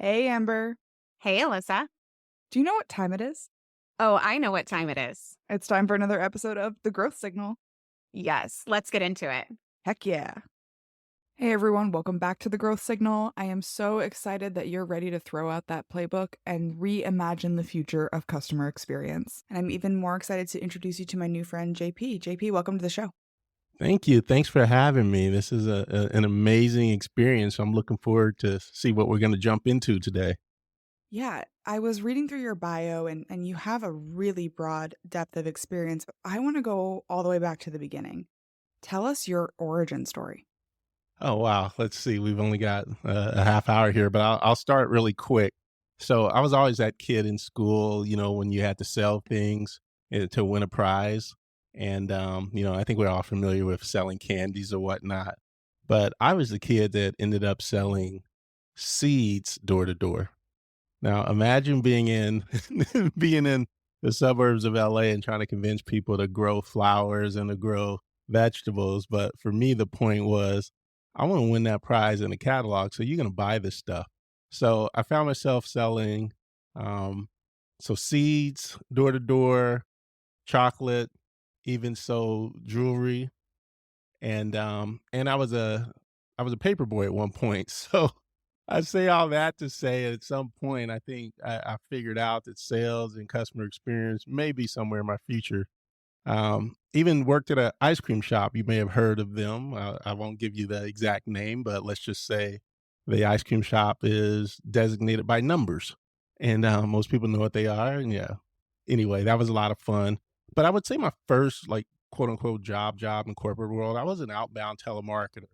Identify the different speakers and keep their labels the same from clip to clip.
Speaker 1: Hey, Amber.
Speaker 2: Hey, Alyssa.
Speaker 1: Do you know what time it is?
Speaker 2: Oh, I know what time it is.
Speaker 1: It's time for another episode of The Growth Signal.
Speaker 2: Yes, let's get into it.
Speaker 1: Heck yeah. Hey, everyone. Welcome back to The Growth Signal. I am so excited that you're ready to throw out that playbook and reimagine the future of customer experience. And I'm even more excited to introduce you to my new friend, JP. JP, welcome to the show.
Speaker 3: Thank you. Thanks for having me. This is an amazing experience. I'm looking forward to see what we're going to jump into today.
Speaker 1: Yeah, I was reading through your bio and you have a really broad depth of experience. I want to go all the way back to the beginning. Tell us your origin story.
Speaker 3: Oh, wow. Let's see. We've only got a half hour here, but I'll start really quick. So I was always that kid in school, when you had to sell things to win a prize. And, I think we're all familiar with selling candies or whatnot. But I was the kid that ended up selling seeds door to door. Now imagine being in being in the suburbs of LA and trying to convince people to grow flowers and to grow vegetables, but for me, the point was, I wanna win that prize in the catalog, so you're gonna buy this stuff. So I found myself selling, um, seeds door to door, chocolate, even sold jewelry, and I was a paper boy at one point. So I say all that to say at some point, I think I figured out that sales and customer experience may be somewhere in my future. Even worked at an ice cream shop. You may have heard of them. I won't give you the exact name, but let's just say the ice cream shop is designated by numbers, and most people know what they are. And yeah, anyway, that was a lot of fun. But I would say my first, like, quote unquote job in corporate world, I was an outbound telemarketer.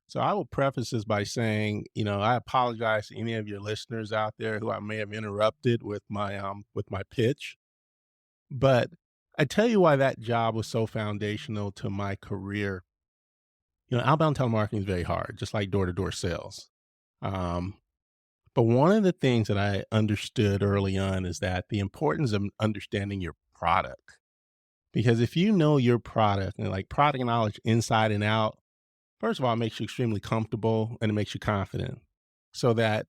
Speaker 3: So I will preface this by saying, I apologize to any of your listeners out there who I may have interrupted with my pitch. But I tell you why that job was so foundational to my career. Outbound telemarketing is very hard, just like door to door sales. Um, but one of the things that I understood early on is that the importance of understanding your product. Because if you know your product and like product knowledge inside and out, first of all, it makes you extremely comfortable and it makes you confident so that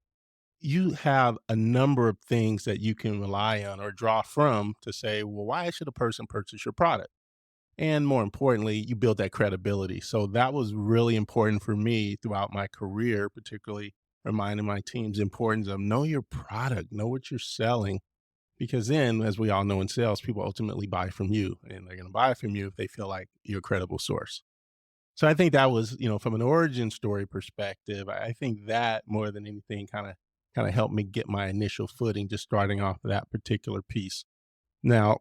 Speaker 3: you have a number of things that you can rely on or draw from to say, well, why should a person purchase your product? And more importantly, you build that credibility. So that was really important for me throughout my career, particularly reminding my teams the importance of know your product, know what you're selling. Because then, as we all know in sales, people ultimately buy from you and they're going to buy from you if they feel like you're a credible source. So I think that was, from an origin story perspective, I think that more than anything kind of helped me get my initial footing just starting off that particular piece. Now,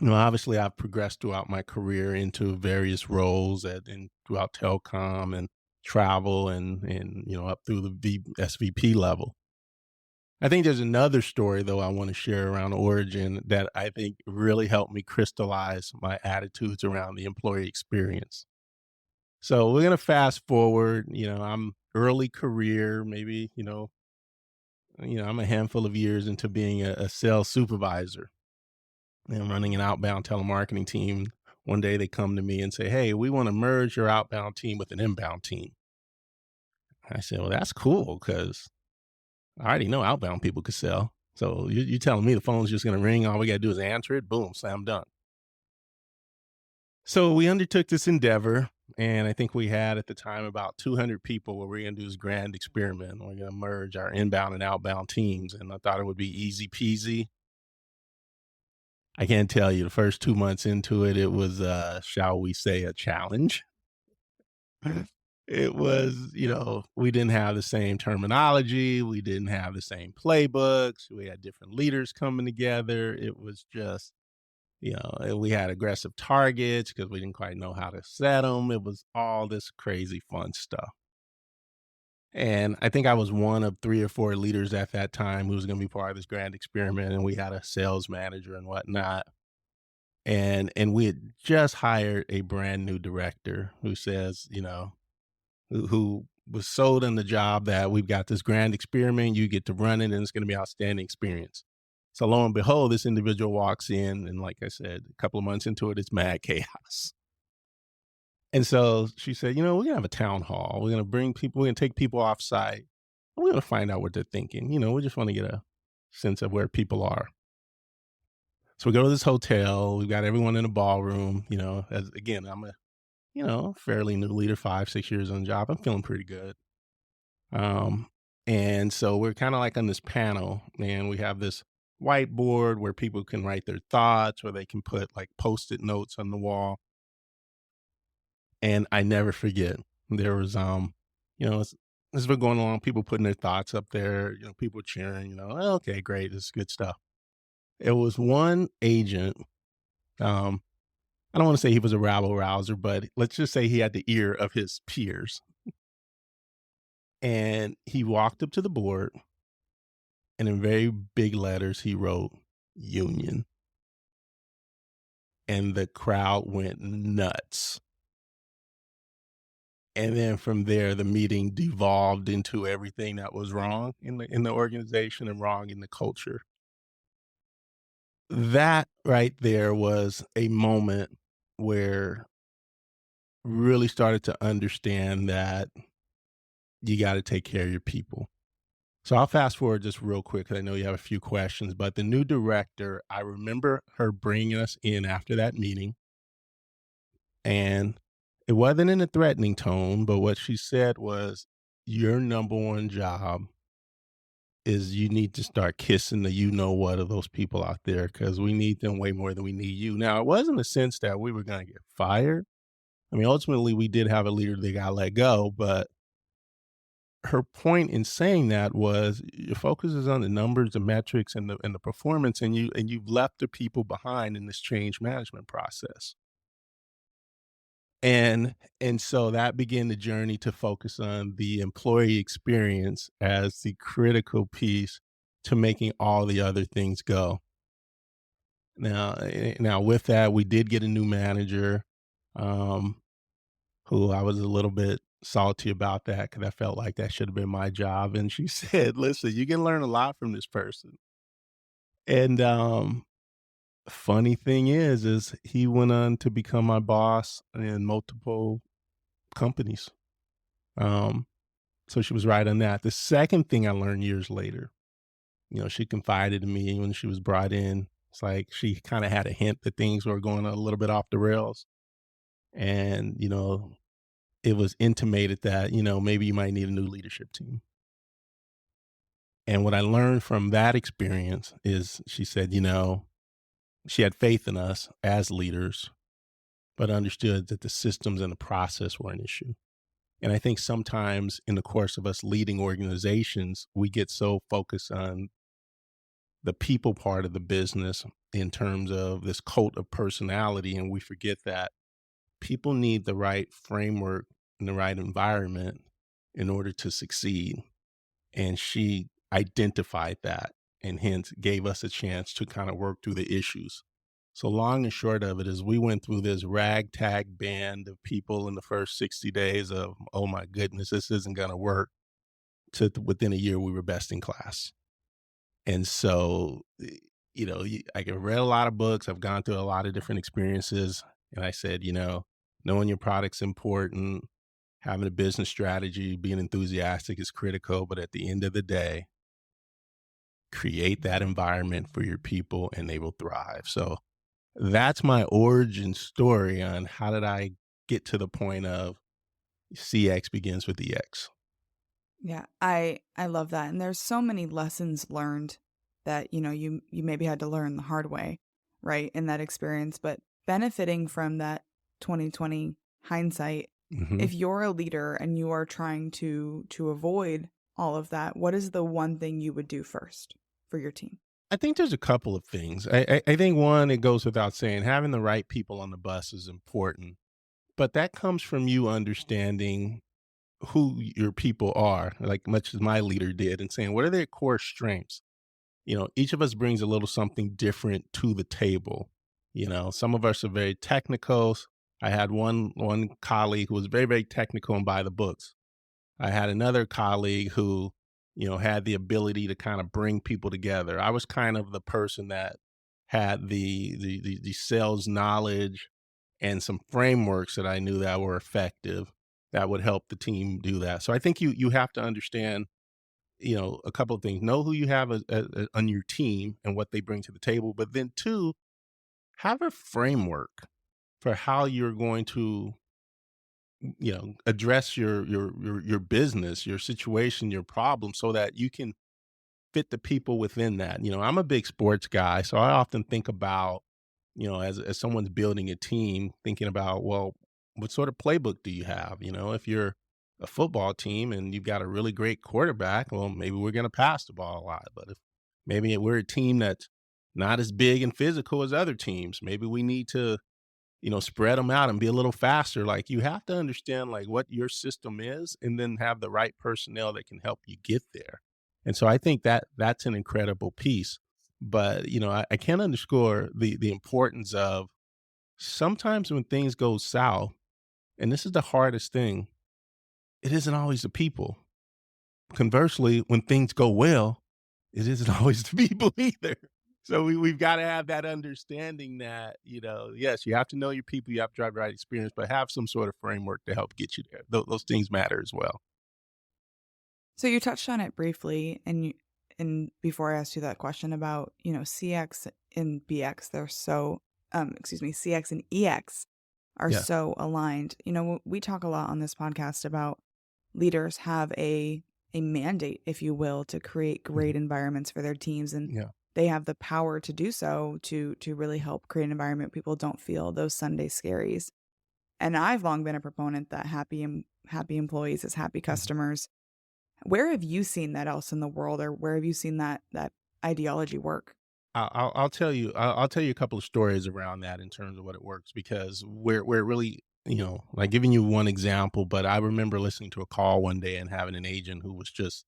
Speaker 3: obviously I've progressed throughout my career into various roles and throughout telecom and travel and up through the SVP level. I think there's another story though I want to share around origin that I think really helped me crystallize my attitudes around the employee experience. So we're gonna fast forward. I'm early career, maybe. I'm a handful of years into being a sales supervisor and running an outbound telemarketing team. One day they come to me and say, "Hey, we want to merge your outbound team with an inbound team." I said, "Well, that's cool because I already know outbound people could sell. So you telling me the phone's just gonna ring? All we gotta do is answer it. Boom, slam dunk." So we undertook this endeavor, and I think we had at the time about 200 people where we're going to do this grand experiment. We're going to merge our inbound and outbound teams, and I thought it would be easy peasy. I can't tell you the first 2 months into it, it was, shall we say, a challenge. It was, we didn't have the same terminology, we didn't have the same playbooks, we had different leaders coming together. It was just and we had aggressive targets because we didn't quite know how to set them. It was all this crazy fun stuff. And I think I was one of 3 or 4 leaders at that time who was gonna be part of this grand experiment, and we had a sales manager and whatnot. And we had just hired a brand new director who says, who was sold on the job that we've got this grand experiment, you get to run it, and it's gonna be outstanding experience. So lo and behold, this individual walks in, and like I said, a couple of months into it, it's mad chaos. And so she said, we're gonna have a town hall. We're gonna take people off site, We want to find out what they're thinking. We just want to get a sense of where people are. So we go to this hotel. We've got everyone in a ballroom. As again, I'm a fairly new leader, 5, 6 years on the job. I'm feeling pretty good. Um, and so we're kind of like on this panel, and we have this whiteboard where people can write their thoughts, or they can put like post-it notes on the wall. And I never forget, there was as we're going along, people putting their thoughts up there, people cheering, "Oh, okay, great, this is good stuff." It was one agent. um, I don't want to say he was a rabble rouser, but let's just say he had the ear of his peers. And he walked up to the board, and in very big letters, he wrote union. And the crowd went nuts. And then from there, the meeting devolved into everything that was wrong in the organization and wrong in the culture. That right there was a moment where really started to understand that you got to take care of your people. So I'll fast forward just real quick, 'cause I know you have a few questions. But the new director, I remember her bringing us in after that meeting, and it wasn't in a threatening tone, but what she said was, "Your number one job is you need to start kissing the you know what of those people out there, because we need them way more than we need you." Now, it wasn't a sense that we were going to get fired. I mean, ultimately, we did have a leader that got let go, but her point in saying that was your focus is on the numbers, the metrics, and the performance, and you've left the people behind in this change management process. And so that began the journey to focus on the employee experience as the critical piece to making all the other things go. Now with that, we did get a new manager, um, who I was a little bit salty about that, because I felt like that should have been my job. And she said, "Listen, you can learn a lot from this person." And funny thing is he went on to become my boss in multiple companies. Um, so she was right on that. The second thing I learned years later, she confided in me when she was brought in. It's like she kind of had a hint that things were going a little bit off the rails. And, it was intimated that, maybe you might need a new leadership team. And what I learned from that experience is she said, she had faith in us as leaders, but understood that the systems and the process were an issue. And I think sometimes in the course of us leading organizations, we get so focused on the people part of the business in terms of this cult of personality, and we forget that people need the right framework and the right environment in order to succeed. And she identified that, and hence gave us a chance to kind of work through the issues. So long and short of it is we went through this ragtag band of people in the first 60 days of, oh my goodness, this isn't going to work, to within a year we were best in class. And so, I have read a lot of books. I've gone through a lot of different experiences. And I said, knowing your product's important, having a business strategy, being enthusiastic is critical. But at the end of the day, create that environment for your people and they will thrive. So that's my origin story on how did I get to the point of CX begins with EX.
Speaker 1: Yeah, I love that. And there's so many lessons learned that, you maybe had to learn the hard way, right? In that experience, but benefiting from that 2020 hindsight,
Speaker 3: hmm
Speaker 1: if you're a leader and you are trying to avoid all of that, what is the one thing you would do first for your team?
Speaker 3: I think there's a couple of things. I think one, it goes without saying, having the right people on the bus is important, but that comes from you understanding who your people are, like much as my leader did, and saying, what are their core strengths? Each of us brings a little something different to the table. Some of us are very technical. I had one colleague who was very, very technical and by the books. I had another colleague who, had the ability to kind of bring people together. I was kind of the person that had the sales knowledge and some frameworks that I knew that were effective that would help the team do that. So I think you have to understand a couple of things. Know who you have on your team and what they bring to the table. But then two, have a framework for how you're going to, address your business, your situation, your problem so that you can fit the people within that. I'm a big sports guy, so I often think about, as someone's building a team, thinking about, well, what sort of playbook do you have? If you're a football team and you've got a really great quarterback, well, maybe we're going to pass the ball a lot. But if maybe we're a team that's not as big and physical as other teams, maybe we need to spread them out and be a little faster. Like you have to understand like what your system is and then have the right personnel that can help you get there. And so I think that that's an incredible piece. But, I can't underscore the importance of sometimes when things go south, and this is the hardest thing, it isn't always the people. Conversely, when things go well, it isn't always the people either. So we've got to have that understanding that, yes, you have to know your people, you have to drive the right experience, but have some sort of framework to help get you there. Those things matter as well.
Speaker 1: So you touched on it briefly, and before I asked you that question about, CX and BX, they're so, CX and EX are
Speaker 3: Yeah.
Speaker 1: so aligned. We talk a lot on this podcast about leaders have a mandate, if you will, to create great environments for their teams, and
Speaker 3: Yeah.
Speaker 1: they have the power to do so to really help create an environment people don't feel those Sunday scaries. And I've long been a proponent that happy employees is happy
Speaker 3: Mhm.
Speaker 1: customers. Where have you seen that else in the world, or where have you seen that ideology work?
Speaker 3: I'll tell you. I'll tell you a couple of stories around that in terms of what it works because we're really, like giving you one example. But I remember listening to a call one day and having an agent who was just,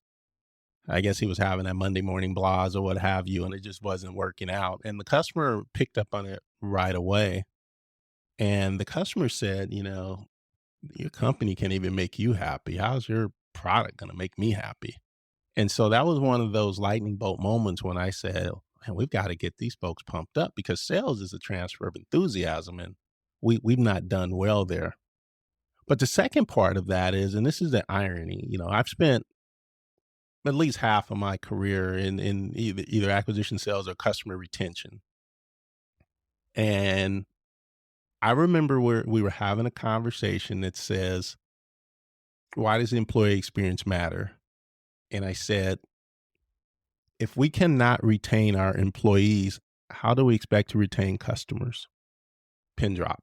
Speaker 3: I guess he was having that Monday morning blahs or what have you, and it just wasn't working out. And the customer picked up on it right away. And the customer said, your company can't even make you happy. How's your product going to make me happy? And so that was one of those lightning bolt moments when I said, man, we've got to get these folks pumped up because sales is a transfer of enthusiasm and we've not done well there. But the second part of that is, and this is the irony, I've spent at least half of my career in either acquisition sales or customer retention. And I remember where we were having a conversation that says, why does the employee experience matter? And I said, if we cannot retain our employees, how do we expect to retain customers? Pin drop.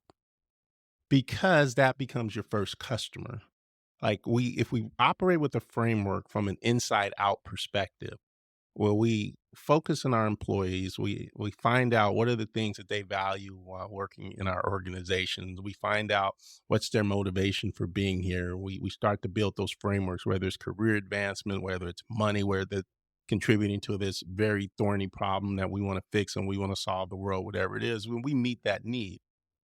Speaker 3: Because that becomes your first customer. Like if we operate with a framework from an inside out perspective, where we focus on our employees, we find out what are the things that they value while working in our organizations. We find out what's their motivation for being here. We start to build those frameworks, whether it's career advancement, whether it's money, whether it's contributing to this very thorny problem that we want to fix and we want to solve the world, whatever it is. When we meet that need,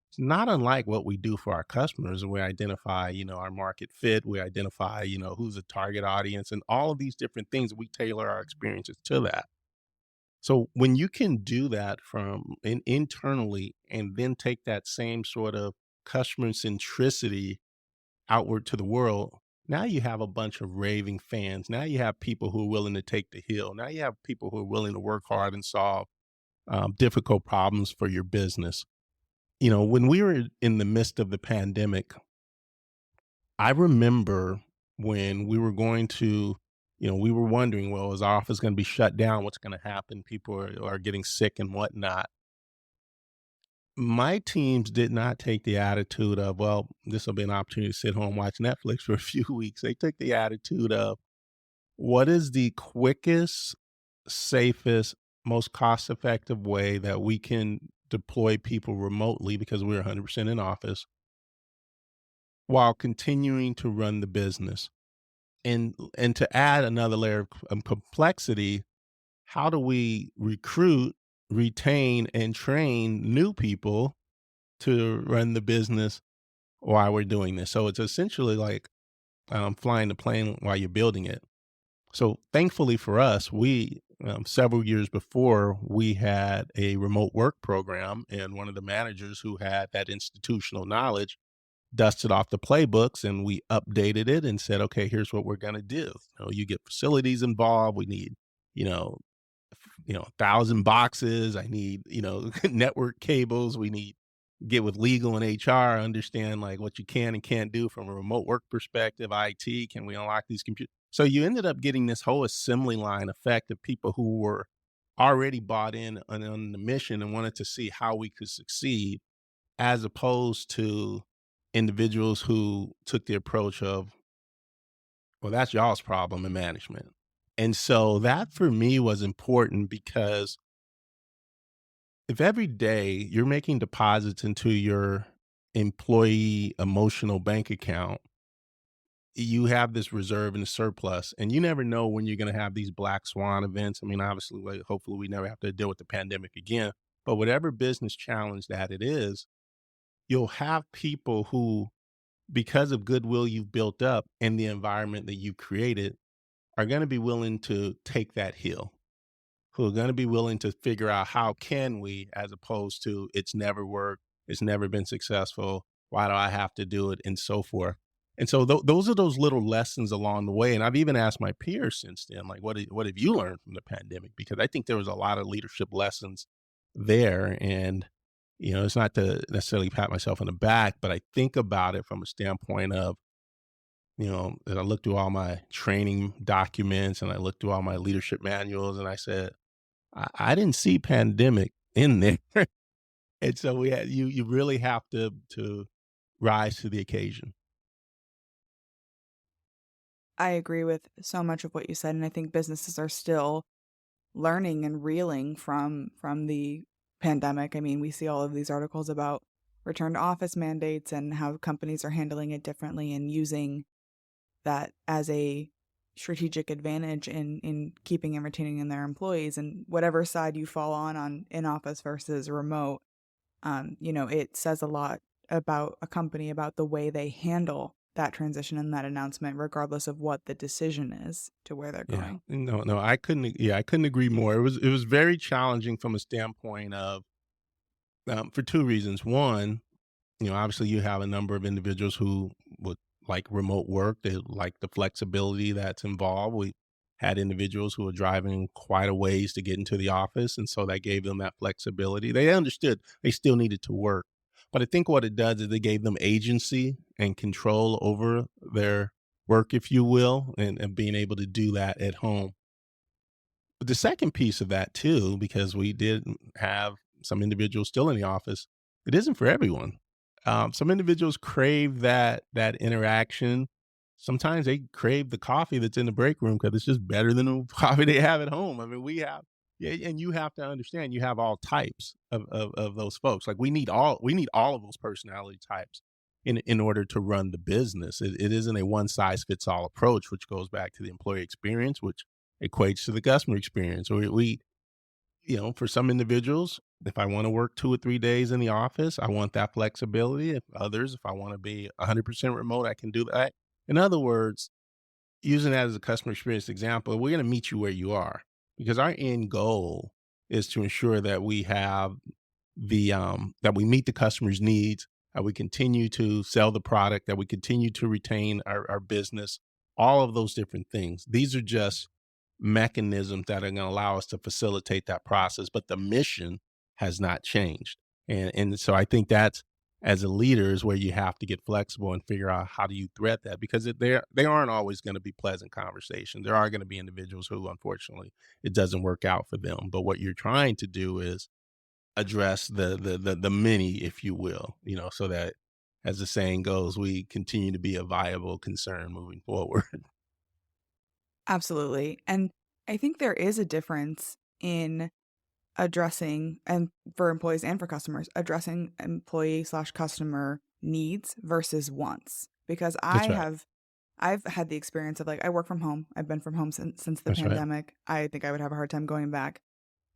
Speaker 3: it's not unlike what we do for our customers. We identify, our market fit. We identify, who's the target audience and all of these different things. We tailor our experiences to that. So when you can do that internally and then take that same sort of customer centricity outward to the world, now you have a bunch of raving fans. Now you have people who are willing to take the hill. Now you have people who are willing to work hard and solve difficult problems for your business. When we were in the midst of the pandemic, I remember when we were going to, we were wondering, well, is our office going to be shut down? What's going to happen? People are getting sick and whatnot. My teams did not take the attitude of, well, this will be an opportunity to sit home, watch Netflix for a few weeks. They took the attitude of, what is the quickest, safest, most cost effective way that we can deploy people remotely because we're 100% in office while continuing to run the business. And to add another layer of complexity, how do we recruit, retain, and train new people to run the business while we're doing this? So it's essentially like flying the plane while you're building it. So thankfully for us, we several years before, we had a remote work program, and one of the managers who had that institutional knowledge dusted off the playbooks and we updated it and said, okay, here's what we're going to do. You get facilities involved. We need, you know, 1,000 boxes. I need, network cables. We need get with legal and HR, understand like what you can and can't do from a remote work perspective, IT, can we unlock these computers? So you ended up getting this whole assembly line effect of people who were already bought in on the mission and wanted to see how we could succeed, as opposed to individuals who took the approach of, well, that's y'all's problem in management. And so that for me was important because if every day you're making deposits into your employee emotional bank account, you have this reserve and a surplus, and you never know when you're going to have these black swan events. I mean, obviously, like, hopefully, we never have to deal with the pandemic again. But whatever business challenge that it is, you'll have people who, because of goodwill you've built up and the environment that you've created, are going to be willing to take that hill, who are going to be willing to figure out how can we, as opposed to it's never worked, it's never been successful, why do I have to do it, and so forth. And so those are those little lessons along the way. And I've even asked my peers since then, like, what have you learned from the pandemic? Because I think there was a lot of leadership lessons there. And, it's not to necessarily pat myself on the back, but I think about it from a standpoint of, as I looked through all my training documents and I looked through all my leadership manuals and I said, I didn't see pandemic in there. And so we had you really have to rise to the occasion.
Speaker 1: I agree with so much of what you said, and I think businesses are still learning and reeling from the pandemic. I mean, we see all of these articles about return to office mandates and how companies are handling it differently and using that as a strategic advantage in keeping and retaining in their employees. And whatever side you fall on in office versus remote, it says a lot about a company, about the way they handle that transition and that announcement, regardless of what the decision is to where they're
Speaker 3: Yeah.
Speaker 1: going.
Speaker 3: No, I couldn't agree more. It was very challenging from a standpoint of for two reasons. One, obviously you have a number of individuals who would like remote work. They like the flexibility that's involved. We had individuals who were driving quite a ways to get into the office. And so that gave them that flexibility. They understood they still needed to work. But I think what it does is it gave them agency and control over their work, if you will, and being able to do that at home. But the second piece of that too, because we did have some individuals still in the office, it isn't for everyone. Some individuals crave that interaction. Sometimes they crave the coffee that's in the break room because it's just better than the coffee they have at home. I mean, yeah, and you have to understand you have all types of those folks. Like we need all of those personality types in order to run the business. It isn't a one size fits all approach, which goes back to the employee experience, which equates to the customer experience. For some individuals, if I want to work 2 or 3 days in the office, I want that flexibility. If others, if I want to be 100% remote, I can do that. In other words, using that as a customer experience example, we're going to meet you where you are because our end goal is to ensure that we have that we meet the customer's needs, that we continue to sell the product, that we continue to retain our business, all of those different things. These are just mechanisms that are going to allow us to facilitate that process, but the mission has not changed. And so I think that's as a leader is where you have to get flexible and figure out how do you thread that because they aren't always going to be pleasant conversations. There are going to be individuals who unfortunately it doesn't work out for them. But what you're trying to do is address the many, if you will, so that as the saying goes, we continue to be a viable concern moving forward.
Speaker 1: Absolutely. And I think there is a difference in addressing, and for employees and for customers, addressing employee slash customer needs versus wants. Because
Speaker 3: That's right.
Speaker 1: I've had the experience of like, I work from home. I've been from home since the
Speaker 3: That's right.
Speaker 1: pandemic. I think I would have a hard time going back.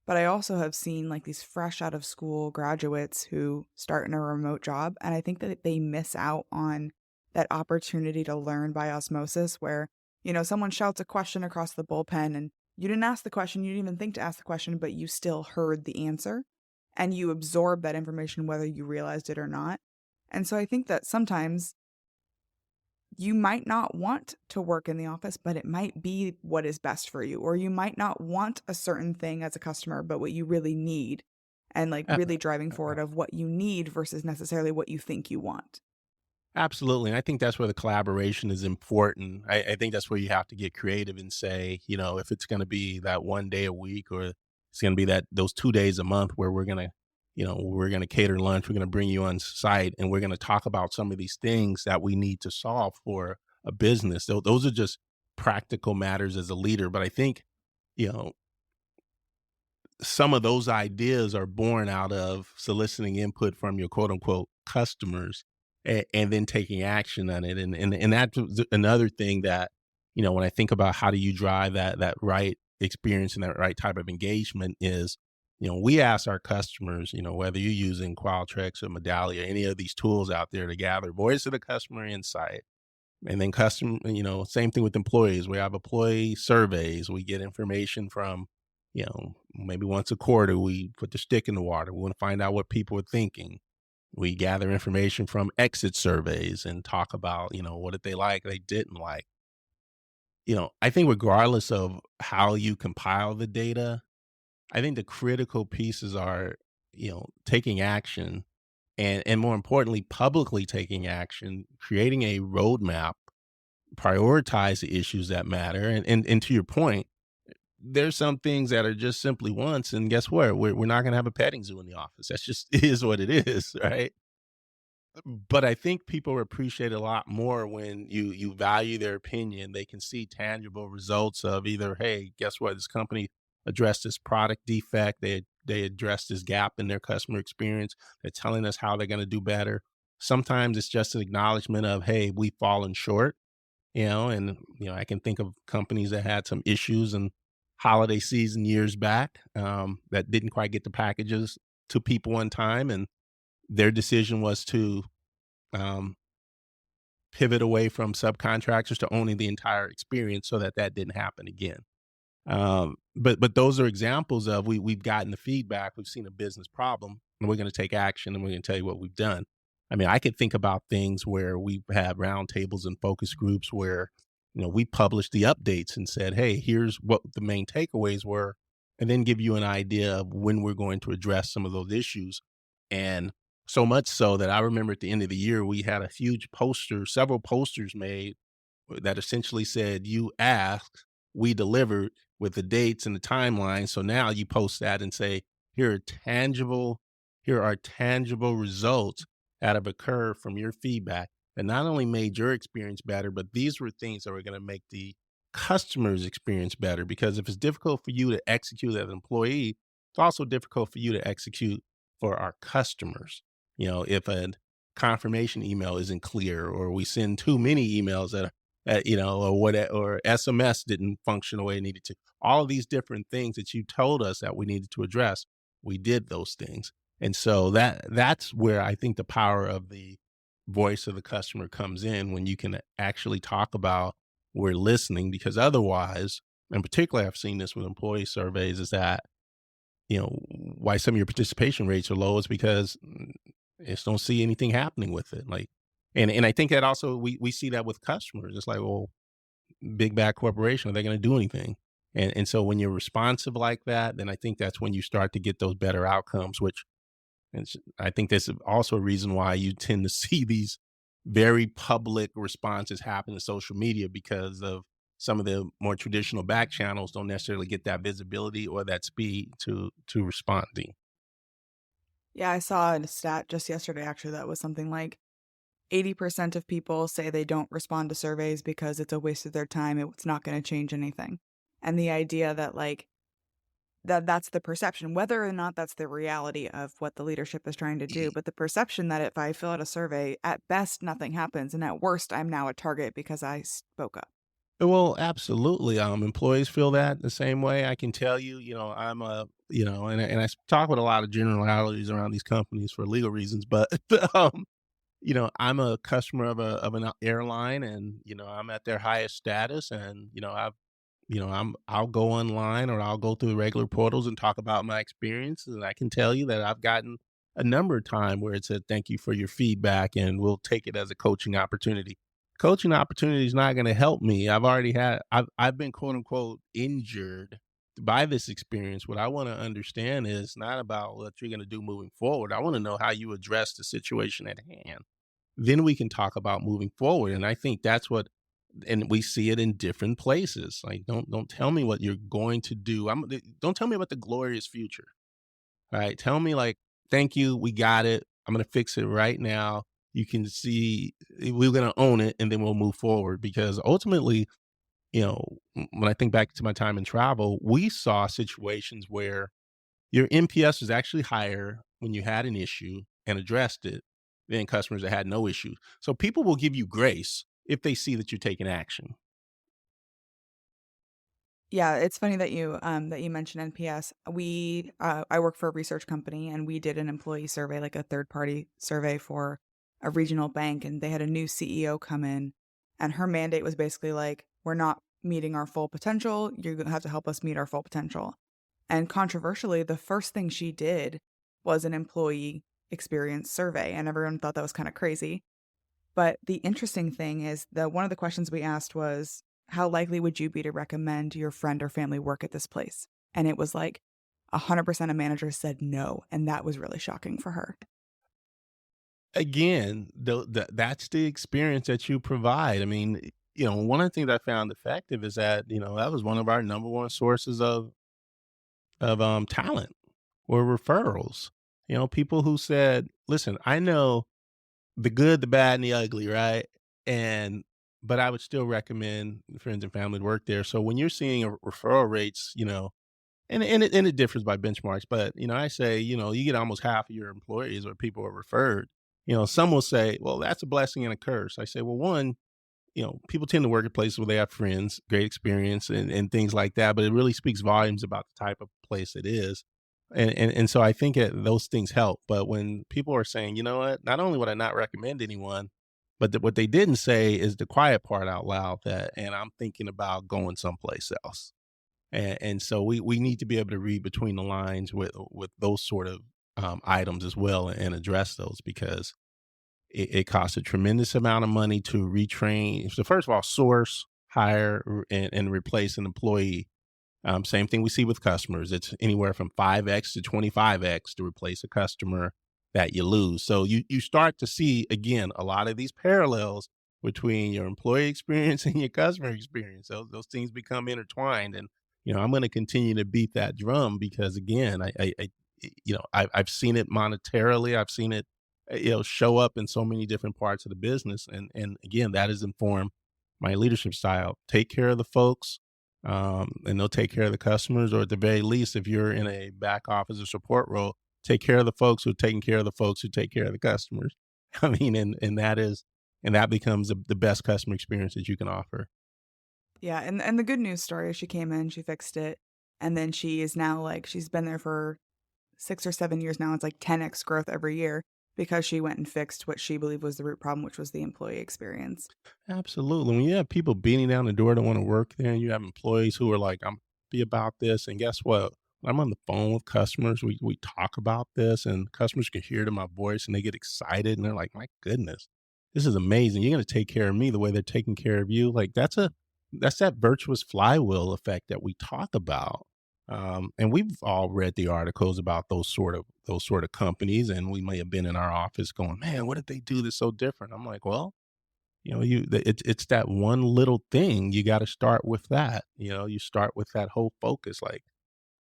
Speaker 1: But I also have seen like these fresh out of school graduates who start in a remote job. And I think that they miss out on that opportunity to learn by osmosis where, someone shouts a question across the bullpen and you didn't ask the question, you didn't even think to ask the question, but you still heard the answer and you absorb that information whether you realized it or not. And so I think that sometimes you might not want to work in the office, but it might be what is best for you. Or you might not want a certain thing as a customer, but what you really need. And like
Speaker 3: Uh,
Speaker 1: really driving forward of what you need versus necessarily what you think you want.
Speaker 3: Absolutely. And I think that's where the collaboration is important. I think that's where you have to get creative and say, if it's going to be that one day a week or it's going to be that those 2 days a month where we're going to cater lunch, we're going to bring you on site and we're going to talk about some of these things that we need to solve for a business. So those are just practical matters as a leader. But I think, you know, some of those ideas are born out of soliciting input from your quote unquote customers and then taking action on it. And that's another thing that, when I think about how do you drive that right experience and that right type of engagement is, we ask our customers, whether you're using Qualtrics or Medallia, any of these tools out there to gather voice of the customer insight. And then same thing with employees. We have employee surveys. We get information from, maybe once a quarter, we put the stick in the water. We want to find out what people are thinking. We gather information from exit surveys and talk about, what did they like, they didn't like. I think regardless of how you compile the data, I think the critical pieces are, taking action and more importantly, publicly taking action, creating a roadmap, prioritize the issues that matter. And to your point, there's some things that are just simply wants, and guess what? We're not gonna have a petting zoo in the office. That's just is what it is, right? But I think people appreciate a lot more when you value their opinion. They can see tangible results of either, hey, guess what? This company addressed this product defect. They addressed this gap in their customer experience. They're telling us how they're gonna do better. Sometimes it's just an acknowledgement of, hey, we've fallen short, and I can think of companies that had some issues in holiday season years back, that didn't quite get the packages to people on time, and their decision was to um, pivot away from subcontractors to owning the entire experience so that that didn't happen again. But those are examples of we've gotten the feedback, we've seen a business problem, and we're going to take action, and we're going to tell you what we've done. I mean, I could think about things where we've had roundtables and focus groups where, we published the updates and said, hey, here's what the main takeaways were, and then give you an idea of when we're going to address some of those issues. And so much so that I remember at the end of the year, we had a huge poster, several posters made that essentially said, you asked, we delivered, with the dates and the timeline. So now you post that and say, here are tangible results that have occurred from your feedback that not only made your experience better, but these were things that were going to make the customer's experience better. Because if it's difficult for you to execute as an employee, it's also difficult for you to execute for our customers. If a confirmation email isn't clear, or we send too many emails or SMS didn't function the way it needed to. All of these different things that you told us that we needed to address, we did those things. And so that's where I think the power of the voice of the customer comes in, when you can actually talk about, we're listening. Because otherwise, and particularly I've seen this with employee surveys, is that, why some of your participation rates are low is because just don't see anything happening with it. Like, and I think that also we see that with customers. It's like, well, big bad corporation, are they going to do anything? And so when you're responsive like that, then I think that's when you start to get those better outcomes, which I think that's also a reason why you tend to see these very public responses happen in social media, because of some of the more traditional back channels don't necessarily get that visibility or that speed to responding.
Speaker 1: Yeah, I saw a stat just yesterday actually that was something like 80% of people say they don't respond to surveys because it's a waste of their time. It's not going to change anything. And the idea that that's the perception, whether or not that's the reality of what the leadership is trying to do, but the perception that if I fill out a survey, at best nothing happens, and at worst I'm now a target because I spoke up.
Speaker 3: Well, absolutely. Employees feel that the same way. I can tell you, I'm and I talk with a lot of generalities around these companies for legal reasons, but um, I'm a customer of an airline, and I'm at their highest status, and I'll go online or I'll go through the regular portals and talk about my experiences, and I can tell you that I've gotten a number of times where it said, thank you for your feedback and we'll take it as a coaching opportunity. Coaching opportunity is not going to help me. I've been quote unquote injured by this experience. What I want to understand is not about what you're going to do moving forward. I want to know how you address the situation at hand. Then we can talk about moving forward. And I think that's what, and we see it in different places. Like, don't tell me what you're going to do. Don't tell me about the glorious future. All right. Tell me like, thank you, we got it. I'm gonna fix it right now. You can see we're gonna own it and then we'll move forward because ultimately, when I think back to my time in travel, we saw situations where your NPS was actually higher when you had an issue and addressed it than customers that had no issue. So people will give you grace if they see that you're taking action.
Speaker 1: Yeah, it's funny that you mentioned NPS. I work for a research company and we did an employee survey, like a third party survey for a regional bank, and they had a new CEO come in, and her mandate was basically like, we're not meeting our full potential. You're gonna have to help us meet our full potential. And controversially, the first thing she did was an employee experience survey, and everyone thought that was kind of crazy. But the interesting thing is that one of the questions we asked was, how likely would you be to recommend your friend or family work at this place? And it was like 100% of managers said no. And that was really shocking for her.
Speaker 3: Again, that's the experience that you provide. I mean, one of the things I found effective is that, that was one of our number one sources of talent or referrals. People who said, listen, I know the good, the bad, and the ugly, right? And but I would still recommend friends and family to work there. So when you're seeing referral rates, and it differs by benchmarks, but I say, you get almost half of your employees or people are referred. Some will say, well, that's a blessing and a curse. I say, well, one, people tend to work at places where they have friends, great experience, and things like that. But it really speaks volumes about the type of place it is. And so I think those things help. But when people are saying, you know what, not only would I not recommend anyone, but what they didn't say is the quiet part out loud that, and I'm thinking about going someplace else. And so we need to be able to read between the lines with those sort of items as well and address those because it costs a tremendous amount of money to retrain. So first of all, source, hire, and replace an employee. Same thing we see with customers. It's anywhere from 5x to 25x to replace a customer that you lose. So you start to see again a lot of these parallels between your employee experience and your customer experience. Those things become intertwined, and I'm going to continue to beat that drum because again, I've seen it monetarily. I've seen it show up in so many different parts of the business, and again, that has informed my leadership style. Take care of the folks, and they'll take care of the customers, or at the very least, if you're in a back office or support role, take care of the folks who are taking care of the folks who take care of the customers. I mean, and that becomes the best customer experience that you can offer.
Speaker 1: Yeah. And the good news story is she came in, she fixed it. And then she is now like, she's been there for 6 or 7 years now. It's like 10x growth every year because she went and fixed what she believed was the root problem, which was the employee experience.
Speaker 3: Absolutely. When you have people beating down the door to want to work there, and you have employees who are like, "I'm be about this," and guess what? When I'm on the phone with customers, we talk about this, and customers can hear it in my voice, and they get excited, and they're like, "My goodness, this is amazing! You're going to take care of me the way they're taking care of you." Like that's that virtuous flywheel effect that we talk about. And we've all read the articles about those sort of companies, and we may have been in our office going, "Man, what did they do that's so different?" I'm like, well, it's that one little thing. You got to start with that. You start with that whole focus. Like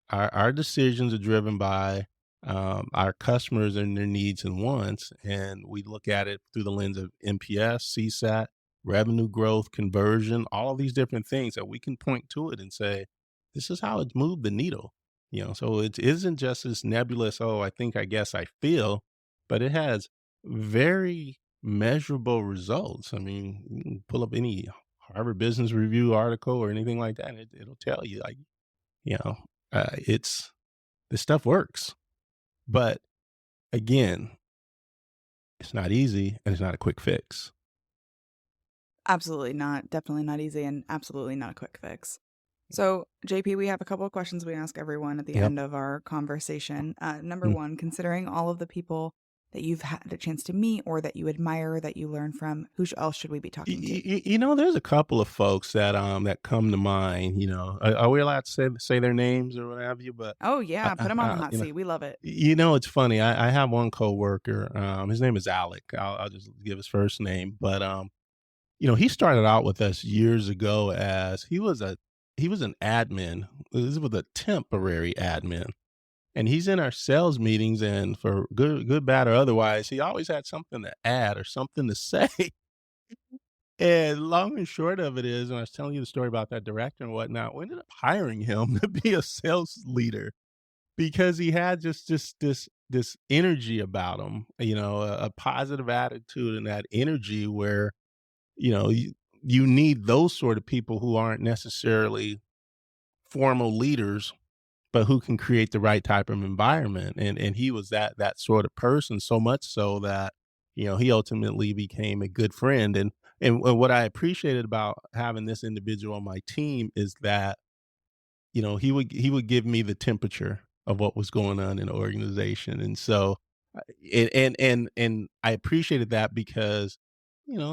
Speaker 3: our decisions are driven by our customers and their needs and wants, and we look at it through the lens of NPS, CSAT, revenue growth, conversion, all these different things that we can point to it and say, this is how it's moved the needle. So it isn't just this nebulous, oh, I think, I guess, I feel, but it has very measurable results. I mean, you can pull up any Harvard Business Review article or anything like that, and it'll tell you, like, you know, it's this stuff works. But again, it's not easy and it's not a quick fix.
Speaker 1: Absolutely not. Definitely not easy and absolutely not a quick fix. So, JP, we have a couple of questions we ask everyone at the
Speaker 3: Yep.
Speaker 1: end of our conversation. Number
Speaker 3: Mm.
Speaker 1: one, considering all of the people that you've had a chance to meet or that you admire, that you learn from, else should we be talking to?
Speaker 3: There's a couple of folks that come to mind. Are we allowed to say their names or what have you? But
Speaker 1: Oh, yeah. Put them on the hot
Speaker 3: you know,
Speaker 1: seat. We love it.
Speaker 3: it's funny. I have one coworker. His name is Alec. I'll just give his first name, but he started out with us years ago as he was an admin. This was a temporary admin. And he's in our sales meetings, and for good, bad, or otherwise, he always had something to add or something to say. And long and short of it is, and I was telling you the story about that director and whatnot, we ended up hiring him to be a sales leader because he had just this energy about him, a positive attitude and that energy where, you need those sort of people who aren't necessarily formal leaders, but who can create the right type of environment. And he was that sort of person, so much so that, he ultimately became a good friend. And what I appreciated about having this individual on my team is that, he would give me the temperature of what was going on in the organization. And so and I appreciated that because,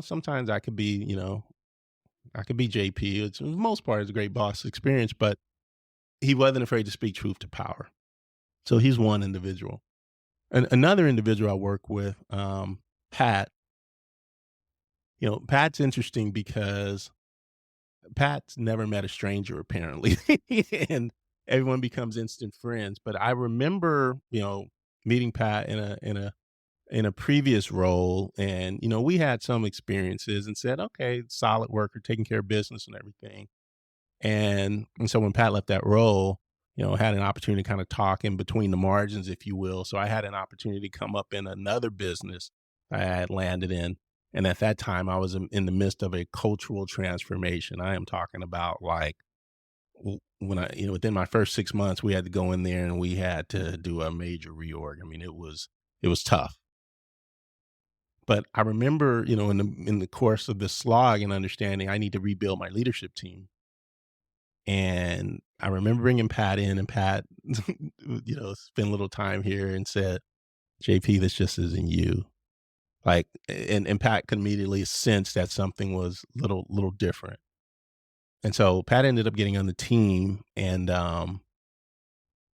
Speaker 3: sometimes I could be JP. It's for the most part it's a great boss experience, but he wasn't afraid to speak truth to power. So he's one individual. And another individual I work with, Pat. Pat's interesting because Pat's never met a stranger apparently, and everyone becomes instant friends. But I remember, meeting Pat in a previous role, and we had some experiences and said, okay, solid worker, taking care of business and everything. And so when Pat left that role, had an opportunity to kind of talk in between the margins, if you will. So I had an opportunity to come up in another business I had landed in. And at that time, I was in the midst of a cultural transformation. I am talking about like when within my first 6 months, we had to go in there and we had to do a major reorg. I mean, it was tough. But I remember, in the course of this slog and understanding, I need to rebuild my leadership team. And I remember bringing Pat in, and Pat, spent a little time here and said, "JP, this just isn't you." Like, and Pat could immediately sense that something was little different. And so Pat ended up getting on the team, and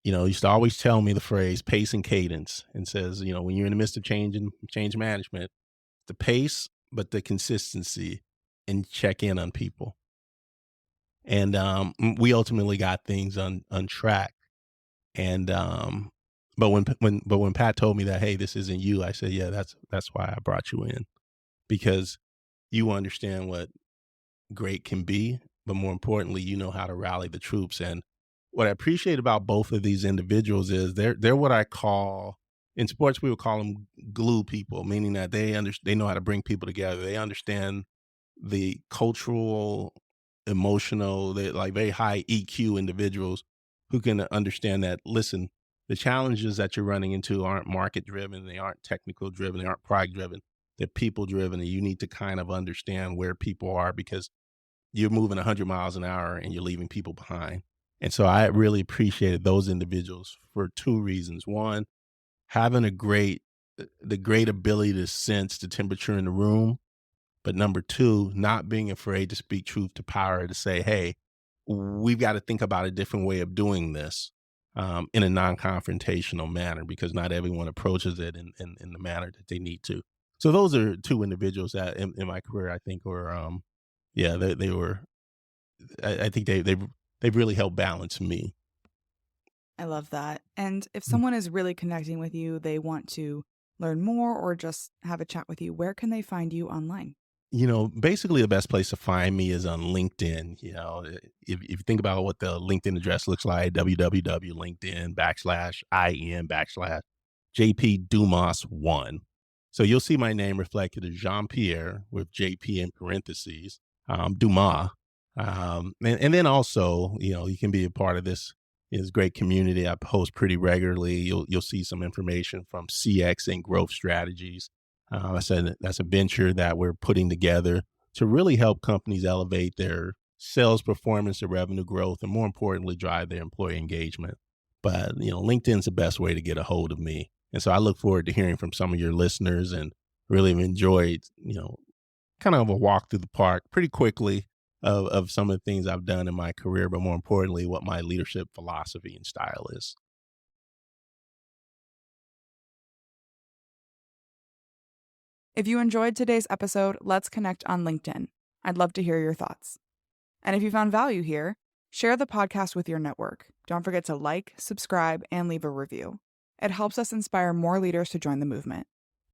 Speaker 3: used to always tell me the phrase pace and cadence, and says, when you're in the midst of change management, the pace, but the consistency, and check in on people. And we ultimately got things on track. And but when Pat told me that, hey, this isn't you, I said, yeah, that's why I brought you in, because you understand what great can be, but more importantly, you know how to rally the troops. And what I appreciate about both of these individuals is they're what I call, in sports we would call them glue people, meaning that they know how to bring people together. They understand the cultural, emotional, they like very high EQ individuals who can understand that, listen, the challenges that you're running into aren't market driven, they aren't technical driven, they aren't product driven, they're people driven. And you need to kind of understand where people are, because you're moving 100 miles an hour and you're leaving people behind. And so I really appreciated those individuals for two reasons. One, having the great ability to sense the temperature in the room, but number two, not being afraid to speak truth to power, to say, hey, we've got to think about a different way of doing this, in a non-confrontational manner, because not everyone approaches it in the manner that they need to. So those are two individuals that in my career, I think were, yeah, they were, I think they've really helped balance me.
Speaker 1: I love that. And if
Speaker 3: Mm.
Speaker 1: someone is really connecting with you, they want to learn more or just have a chat with you, where can they find you online?
Speaker 3: Basically the best place to find me is on LinkedIn. If you think about what the LinkedIn address looks like, www.linkedin.in/IM/JP Dumas 1. So you'll see my name reflected as Jean Pierre with JP in parentheses, Dumas. And then also, you can be a part of this great community. I post pretty regularly. You'll see some information from CX and growth strategies. I said that's a venture that we're putting together to really help companies elevate sales performance and revenue growth, and more importantly, drive their employee engagement. But, LinkedIn's the best way to get a hold of me. And so I look forward to hearing from some of your listeners and really have enjoyed, kind of a walk through the park pretty quickly of some of the things I've done in my career, but more importantly, what my leadership philosophy and style is.
Speaker 1: If you enjoyed today's episode, let's connect on LinkedIn. I'd love to hear your thoughts. And if you found value here, share the podcast with your network. Don't forget to like, subscribe, and leave a review. It helps us inspire more leaders to join the movement.